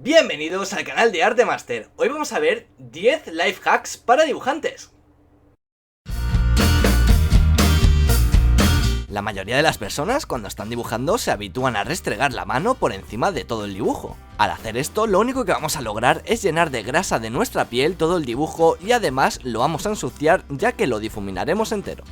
Bienvenidos al canal de Arte Master. Hoy vamos a ver 10 life hacks para dibujantes. La mayoría de las personas cuando están dibujando se habitúan a restregar la mano por encima de todo el dibujo. Al hacer esto, lo único que vamos a lograr es llenar de grasa de nuestra piel todo el dibujo y además lo vamos a ensuciar ya que lo difuminaremos entero.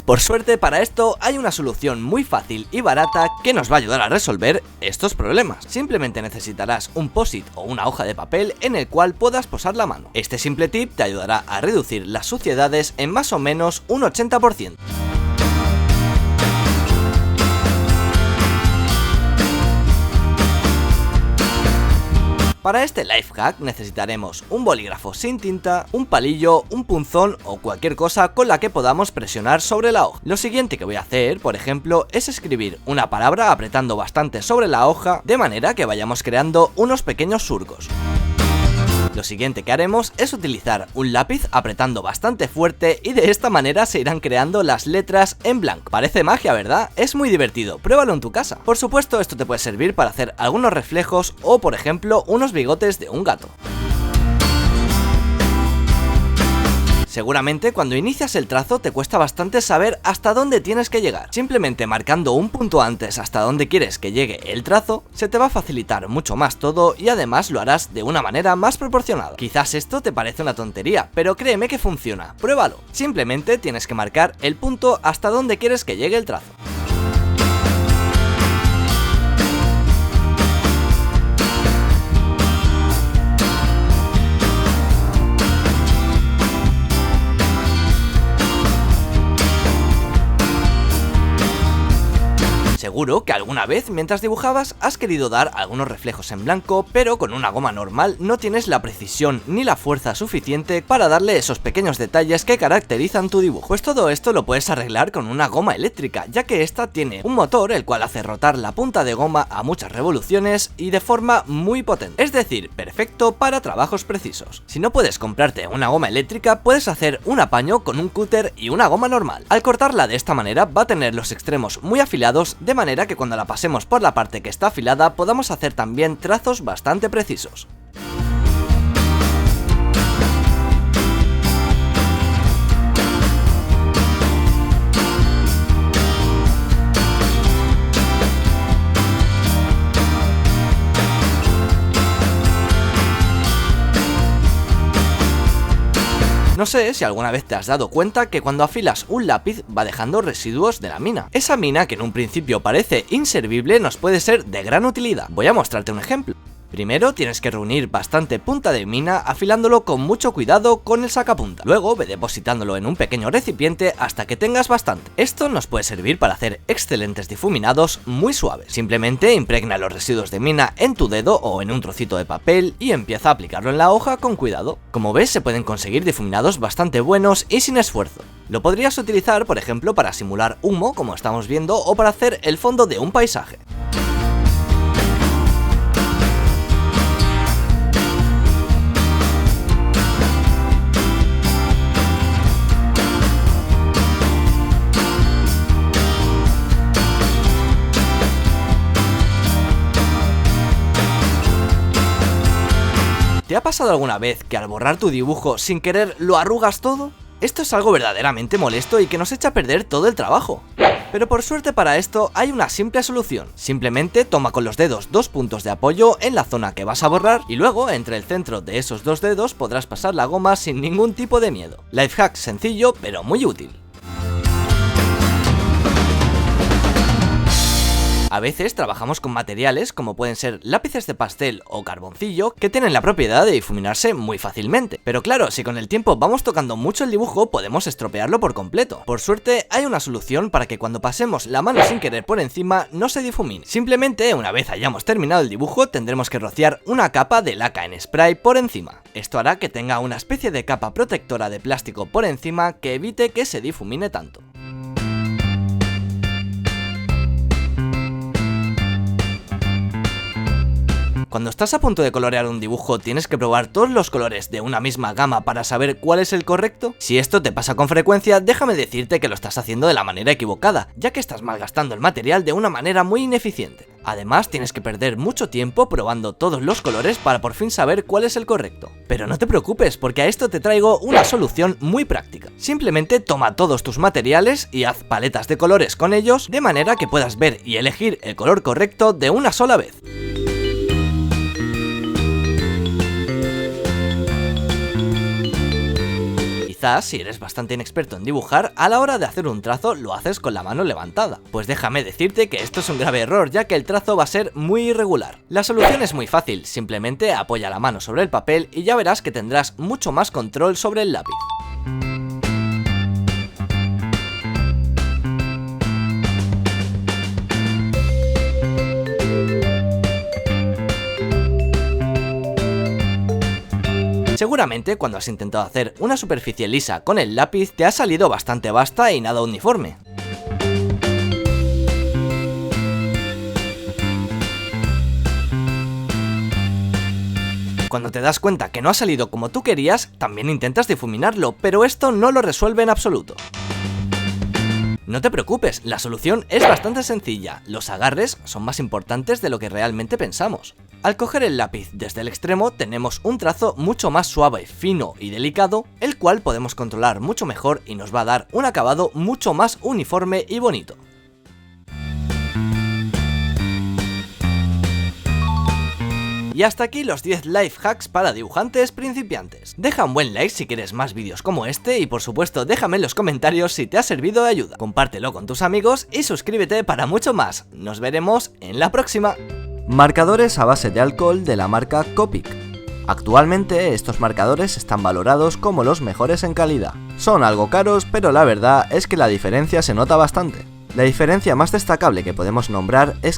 Por suerte para esto hay una solución muy fácil y barata que nos va a ayudar a resolver estos problemas. Simplemente necesitarás un post-it o una hoja de papel en el cual puedas posar la mano. Este simple tip te ayudará a reducir las suciedades en más o menos un 80%. Para este life hack necesitaremos un bolígrafo sin tinta, un palillo, un punzón o cualquier cosa con la que podamos presionar sobre la hoja. Lo siguiente que voy a hacer, por ejemplo, es escribir una palabra apretando bastante sobre la hoja de manera que vayamos creando unos pequeños surcos. Lo siguiente que haremos es utilizar un lápiz apretando bastante fuerte y de esta manera se irán creando las letras en blanco. Parece magia, ¿verdad? Es muy divertido, pruébalo en tu casa. Por supuesto, esto te puede servir para hacer algunos reflejos o, por ejemplo, unos bigotes de un gato. Seguramente cuando inicias el trazo te cuesta bastante saber hasta dónde tienes que llegar. Simplemente marcando un punto antes hasta donde quieres que llegue el trazo, se te va a facilitar mucho más todo y además lo harás de una manera más proporcionada. Quizás esto te parece una tontería, pero créeme que funciona, pruébalo. Simplemente tienes que marcar el punto hasta donde quieres que llegue el trazo. Seguro que alguna vez mientras dibujabas has querido dar algunos reflejos en blanco, pero con una goma normal no tienes la precisión ni la fuerza suficiente para darle esos pequeños detalles que caracterizan tu dibujo. Pues todo esto lo puedes arreglar con una goma eléctrica, ya que esta tiene un motor el cual hace rotar la punta de goma a muchas revoluciones y de forma muy potente, es decir, perfecto para trabajos precisos. Si no puedes comprarte una goma eléctrica, puedes hacer un apaño con un cúter y una goma normal. Al cortarla de esta manera va a tener los extremos muy afilados, de manera que cuando la pasemos por la parte que está afilada podamos hacer también trazos bastante precisos. No sé si alguna vez te has dado cuenta que cuando afilas un lápiz va dejando residuos de la mina. Esa mina que en un principio parece inservible nos puede ser de gran utilidad. Voy a mostrarte un ejemplo. Primero tienes que reunir bastante punta de mina afilándolo con mucho cuidado con el sacapunta. Luego ve depositándolo en un pequeño recipiente hasta que tengas bastante. Esto nos puede servir para hacer excelentes difuminados muy suaves. Simplemente impregna los residuos de mina en tu dedo o en un trocito de papel y empieza a aplicarlo en la hoja con cuidado. Como ves, se pueden conseguir difuminados bastante buenos y sin esfuerzo. Lo podrías utilizar, por ejemplo, para simular humo, como estamos viendo, o para hacer el fondo de un paisaje. ¿Te ha pasado alguna vez que al borrar tu dibujo sin querer lo arrugas todo? Esto es algo verdaderamente molesto y que nos echa a perder todo el trabajo. Pero por suerte para esto hay una simple solución. Simplemente toma con los dedos dos puntos de apoyo en la zona que vas a borrar y luego entre el centro de esos dos dedos podrás pasar la goma sin ningún tipo de miedo. Life hack sencillo pero muy útil. A veces trabajamos con materiales como pueden ser lápices de pastel o carboncillo que tienen la propiedad de difuminarse muy fácilmente. Pero claro, si con el tiempo vamos tocando mucho el dibujo podemos estropearlo por completo. Por suerte hay una solución para que cuando pasemos la mano sin querer por encima no se difumine. Simplemente una vez hayamos terminado el dibujo tendremos que rociar una capa de laca en spray por encima. Esto hará que tenga una especie de capa protectora de plástico por encima que evite que se difumine tanto. Cuando estás a punto de colorear un dibujo, ¿tienes que probar todos los colores de una misma gama para saber cuál es el correcto? Si esto te pasa con frecuencia, déjame decirte que lo estás haciendo de la manera equivocada, ya que estás malgastando el material de una manera muy ineficiente. Además, tienes que perder mucho tiempo probando todos los colores para por fin saber cuál es el correcto. Pero no te preocupes, porque a esto te traigo una solución muy práctica. Simplemente toma todos tus materiales y haz paletas de colores con ellos, de manera que puedas ver y elegir el color correcto de una sola vez. Quizás, si eres bastante inexperto en dibujar, a la hora de hacer un trazo lo haces con la mano levantada. Pues déjame decirte que esto es un grave error, ya que el trazo va a ser muy irregular. La solución es muy fácil, simplemente apoya la mano sobre el papel y ya verás que tendrás mucho más control sobre el lápiz. Seguramente cuando has intentado hacer una superficie lisa con el lápiz te ha salido bastante vasta y nada uniforme. Cuando te das cuenta que no ha salido como tú querías, también intentas difuminarlo, pero esto no lo resuelve en absoluto. No te preocupes, la solución es bastante sencilla, los agarres son más importantes de lo que realmente pensamos. Al coger el lápiz desde el extremo tenemos un trazo mucho más suave, fino y delicado, el cual podemos controlar mucho mejor y nos va a dar un acabado mucho más uniforme y bonito. Y hasta aquí los 10 life hacks para dibujantes principiantes. Deja un buen like si quieres más vídeos como este y por supuesto déjame en los comentarios si te ha servido de ayuda. Compártelo con tus amigos y suscríbete para mucho más. Nos veremos en la próxima. Marcadores a base de alcohol de la marca Copic. Actualmente estos marcadores están valorados como los mejores en calidad. Son algo caros, pero la verdad es que la diferencia se nota bastante. La diferencia más destacable que podemos nombrar es